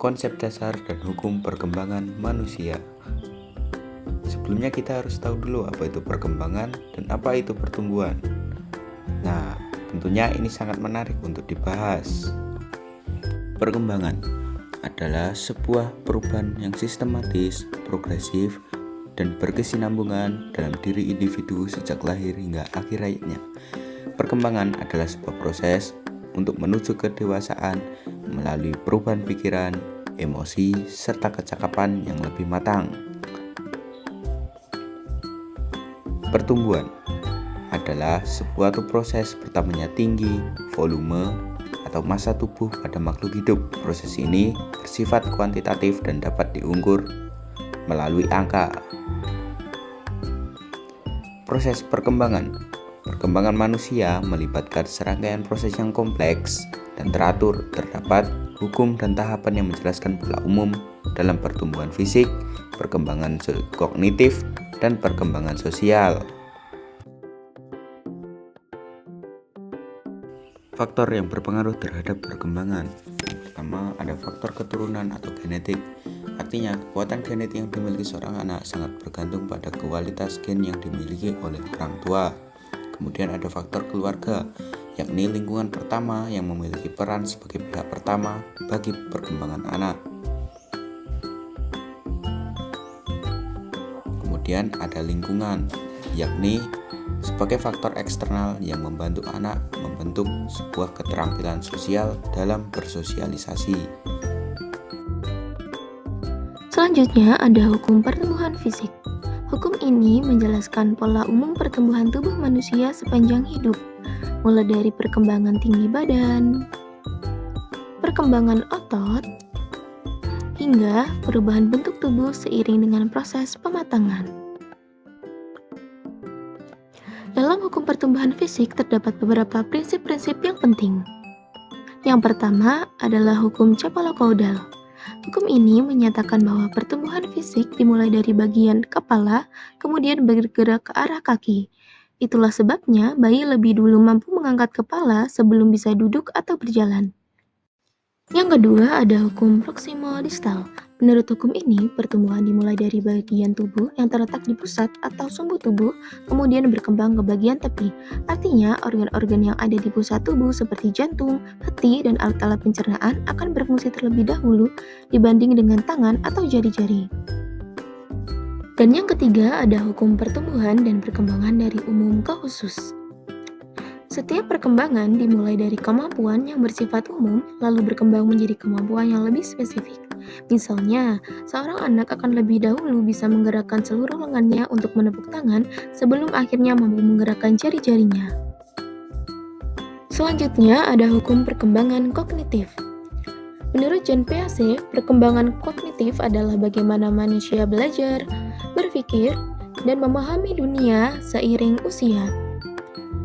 konsep dasar dan hukum perkembangan manusia. Sebelumnya kita harus tahu dulu apa itu perkembangan dan apa itu pertumbuhan. Nah, tentunya ini sangat menarik untuk dibahas. Perkembangan adalah sebuah perubahan yang sistematis, progresif, dan berkesinambungan dalam diri individu sejak lahir hingga akhir hayatnya. Perkembangan adalah sebuah proses untuk menuju kedewasaan melalui perubahan pikiran, emosi, serta kecakapan yang lebih matang. Pertumbuhan adalah sebuah proses bertambahnya tinggi, volume, atau massa tubuh pada makhluk hidup. Proses ini bersifat kuantitatif dan dapat diukur melalui angka. Proses perkembangan manusia melibatkan serangkaian proses yang kompleks dan teratur. Terdapat hukum dan tahapan yang menjelaskan pola umum dalam pertumbuhan fisik, perkembangan kognitif, dan perkembangan sosial. Faktor yang berpengaruh terhadap perkembangan. Pertama, ada faktor keturunan atau genetik. Artinya, kekuatan genetik yang dimiliki seorang anak sangat bergantung pada kualitas gen yang dimiliki oleh orang tua. Kemudian ada faktor keluarga, yakni lingkungan pertama yang memiliki peran sebagai pihak pertama bagi perkembangan anak. Kemudian ada lingkungan, yakni sebagai faktor eksternal yang membantu anak membentuk sebuah keterampilan sosial dalam bersosialisasi. Selanjutnya ada hukum pertumbuhan fisik. Hukum ini menjelaskan pola umum pertumbuhan tubuh manusia sepanjang hidup, mulai dari perkembangan tinggi badan, perkembangan otot, hingga perubahan bentuk tubuh seiring dengan proses pematangan. Dalam hukum pertumbuhan fisik terdapat beberapa prinsip-prinsip yang penting. Yang pertama adalah hukum cephalocauda. Hukum ini menyatakan bahwa pertumbuhan fisik dimulai dari bagian kepala, kemudian bergerak ke arah kaki. Itulah sebabnya bayi lebih dulu mampu mengangkat kepala sebelum bisa duduk atau berjalan. Yang kedua ada hukum proximo-distal. Menurut hukum ini, pertumbuhan dimulai dari bagian tubuh yang terletak di pusat atau sumbu tubuh, kemudian berkembang ke bagian tepi. Artinya, organ-organ yang ada di pusat tubuh seperti jantung, hati, dan alat-alat pencernaan akan berfungsi terlebih dahulu dibanding dengan tangan atau jari-jari. Dan yang ketiga ada hukum pertumbuhan dan perkembangan dari umum ke khusus. Setiap perkembangan dimulai dari kemampuan yang bersifat umum, lalu berkembang menjadi kemampuan yang lebih spesifik. Misalnya, seorang anak akan lebih dahulu bisa menggerakkan seluruh lengannya untuk menepuk tangan sebelum akhirnya mampu menggerakkan jari-jarinya. Selanjutnya ada hukum perkembangan kognitif. Menurut John Peayce, perkembangan kognitif adalah bagaimana manusia belajar, berpikir, dan memahami dunia seiring usia.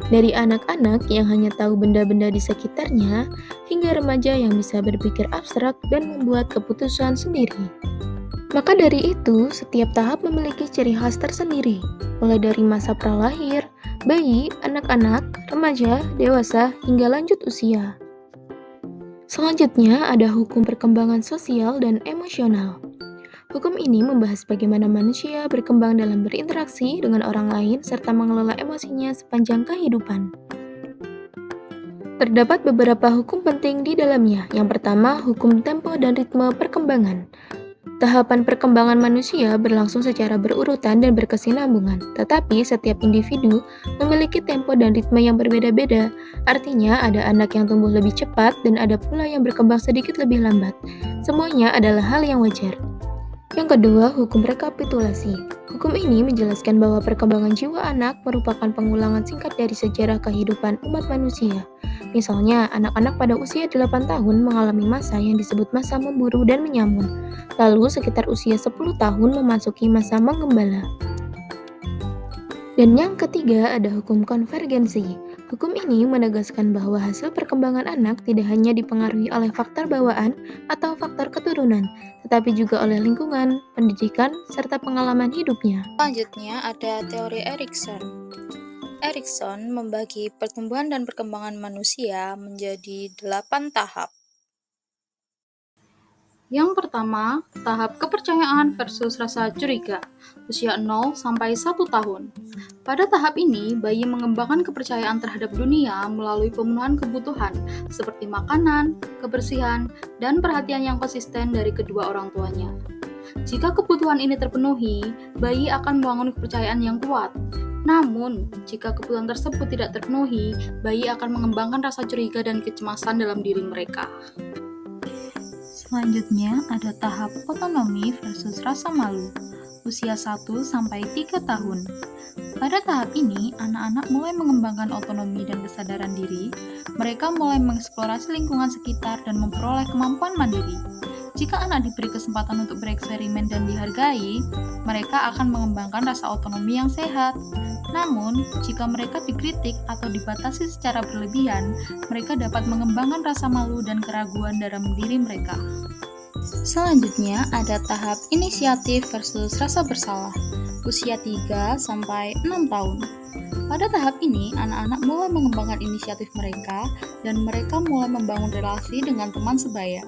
Dari anak-anak yang hanya tahu benda-benda di sekitarnya, hingga remaja yang bisa berpikir abstrak dan membuat keputusan sendiri. Maka dari itu, setiap tahap memiliki ciri khas tersendiri, mulai dari masa pralahir, bayi, anak-anak, remaja, dewasa, hingga lanjut usia. Selanjutnya ada hukum perkembangan sosial dan emosional. Hukum ini membahas bagaimana manusia berkembang dalam berinteraksi dengan orang lain serta mengelola emosinya sepanjang kehidupan. Terdapat beberapa hukum penting di dalamnya. Yang pertama, hukum tempo dan ritme perkembangan. Tahapan perkembangan manusia berlangsung secara berurutan dan berkesinambungan, tetapi setiap individu memiliki tempo dan ritme yang berbeda-beda. Artinya, ada anak yang tumbuh lebih cepat dan ada pula yang berkembang sedikit lebih lambat. Semuanya adalah hal yang wajar. Yang kedua, hukum rekapitulasi. Hukum ini menjelaskan bahwa perkembangan jiwa anak merupakan pengulangan singkat dari sejarah kehidupan umat manusia. Misalnya, anak-anak pada usia 8 tahun mengalami masa yang disebut masa memburu dan menyamun. Lalu, sekitar usia 10 tahun memasuki masa menggembala. Dan yang ketiga ada hukum konvergensi. Hukum ini menegaskan bahwa hasil perkembangan anak tidak hanya dipengaruhi oleh faktor bawaan atau faktor keturunan, tetapi juga oleh lingkungan, pendidikan, serta pengalaman hidupnya. Selanjutnya ada teori Erikson. Erikson membagi pertumbuhan dan perkembangan manusia menjadi 8 tahap. Yang pertama, tahap kepercayaan versus rasa curiga, usia 0 sampai 1 tahun. Pada tahap ini, bayi mengembangkan kepercayaan terhadap dunia melalui pemenuhan kebutuhan seperti makanan, kebersihan, dan perhatian yang konsisten dari kedua orang tuanya. Jika kebutuhan ini terpenuhi, bayi akan membangun kepercayaan yang kuat. Namun, jika kebutuhan tersebut tidak terpenuhi, bayi akan mengembangkan rasa curiga dan kecemasan dalam diri mereka. Selanjutnya ada tahap otonomi versus rasa malu, usia 1 sampai 3 tahun. Pada tahap ini, anak-anak mulai mengembangkan otonomi dan kesadaran diri. Mereka mulai mengeksplorasi lingkungan sekitar dan memperoleh kemampuan mandiri. Jika anak diberi kesempatan untuk bereksperimen dan dihargai, mereka akan mengembangkan rasa otonomi yang sehat. Namun, jika mereka dikritik atau dibatasi secara berlebihan, mereka dapat mengembangkan rasa malu dan keraguan dalam diri mereka. Selanjutnya ada tahap inisiatif versus rasa bersalah, usia 3 sampai 6 tahun. Pada tahap ini, anak-anak mulai mengembangkan inisiatif mereka dan mereka mulai membangun relasi dengan teman sebaya.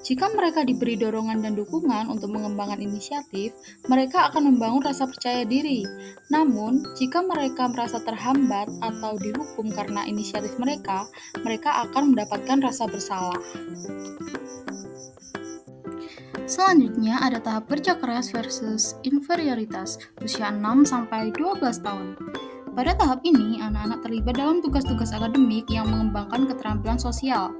Jika mereka diberi dorongan dan dukungan untuk mengembangkan inisiatif, mereka akan membangun rasa percaya diri. Namun, jika mereka merasa terhambat atau dihukum karena inisiatif mereka akan mendapatkan rasa bersalah. Selanjutnya ada tahap kerja keras versus inferioritas, usia 6 sampai 12 tahun. Pada tahap ini, anak-anak terlibat dalam tugas-tugas akademik yang mengembangkan keterampilan sosial.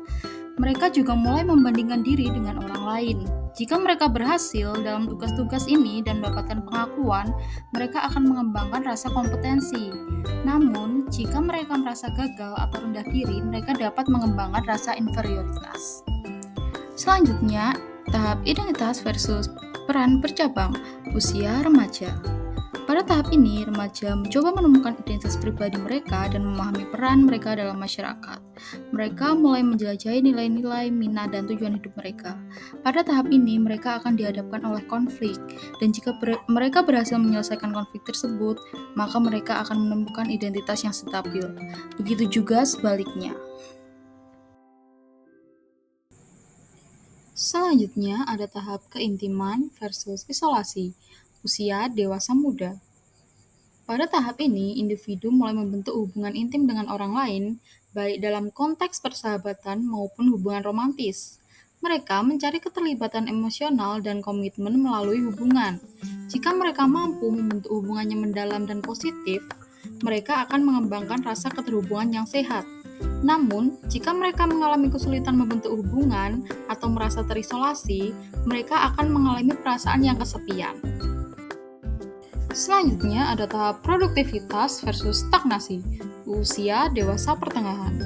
Mereka juga mulai membandingkan diri dengan orang lain. Jika mereka berhasil dalam tugas-tugas ini dan mendapatkan pengakuan, mereka akan mengembangkan rasa kompetensi. Namun, jika mereka merasa gagal atau rendah diri, mereka dapat mengembangkan rasa inferioritas. Selanjutnya, tahap identitas versus peran bercabang, usia remaja. Pada tahap ini, remaja mencoba menemukan identitas pribadi mereka dan memahami peran mereka dalam masyarakat. Mereka mulai menjelajahi nilai-nilai, minat, dan tujuan hidup mereka. Pada tahap ini, mereka akan dihadapkan oleh konflik, dan jika mereka berhasil menyelesaikan konflik tersebut, maka mereka akan menemukan identitas yang stabil. Begitu juga sebaliknya. Selanjutnya ada tahap keintiman versus isolasi, usia dewasa muda. Pada tahap ini, individu mulai membentuk hubungan intim dengan orang lain, baik dalam konteks persahabatan maupun hubungan romantis. Mereka mencari keterlibatan emosional dan komitmen melalui hubungan. Jika mereka mampu membentuk hubungannya mendalam dan positif, mereka akan mengembangkan rasa keterhubungan yang sehat. Namun, jika mereka mengalami kesulitan membentuk hubungan atau merasa terisolasi, mereka akan mengalami perasaan yang kesepian. Selanjutnya ada tahap produktivitas versus stagnasi, usia dewasa pertengahan.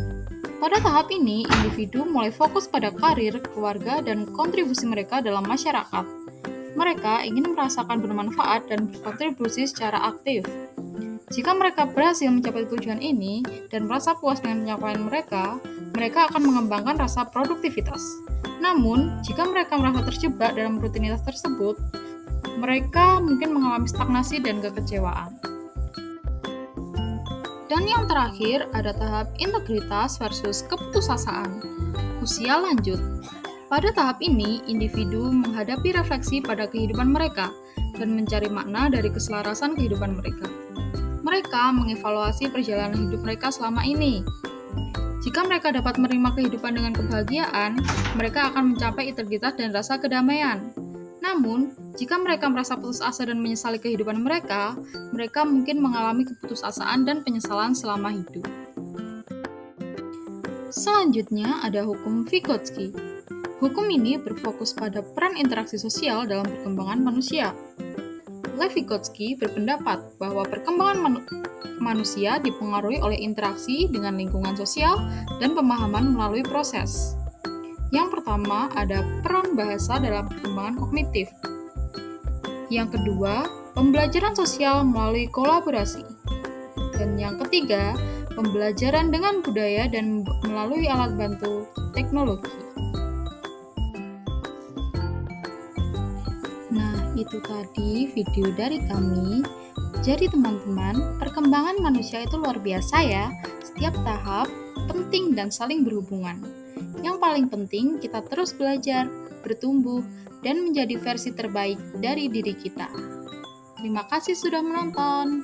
Pada tahap ini, individu mulai fokus pada karir, keluarga, dan kontribusi mereka dalam masyarakat. Mereka ingin merasakan bermanfaat dan berkontribusi secara aktif. Jika mereka berhasil mencapai tujuan ini dan merasa puas dengan pencapaian mereka akan mengembangkan rasa produktivitas. Namun, jika mereka merasa terjebak dalam rutinitas tersebut, mereka mungkin mengalami stagnasi dan kekecewaan. Dan yang terakhir, ada tahap integritas versus keputusasaan, usia lanjut. Pada tahap ini, individu menghadapi refleksi pada kehidupan mereka dan mencari makna dari keselarasan kehidupan mereka. Mereka mengevaluasi perjalanan hidup mereka selama ini. Jika mereka dapat menerima kehidupan dengan kebahagiaan, mereka akan mencapai integritas dan rasa kedamaian. Namun, jika mereka merasa putus asa dan menyesali kehidupan mereka mungkin mengalami keputusasaan dan penyesalan selama hidup. Selanjutnya ada hukum Vygotsky. Hukum ini berfokus pada peran interaksi sosial dalam perkembangan manusia. Lev Vygotsky berpendapat bahwa perkembangan manusia dipengaruhi oleh interaksi dengan lingkungan sosial dan pemahaman melalui proses. Yang pertama ada peran bahasa dalam perkembangan kognitif. Yang kedua, pembelajaran sosial melalui kolaborasi. Dan yang ketiga, pembelajaran dengan budaya dan melalui alat bantu teknologi. Nah, itu tadi video dari kami. Jadi teman-teman, perkembangan manusia itu luar biasa ya. Setiap tahap penting dan saling berhubungan. Yang paling penting kita terus belajar, bertumbuh, dan menjadi versi terbaik dari diri kita. Terima kasih sudah menonton.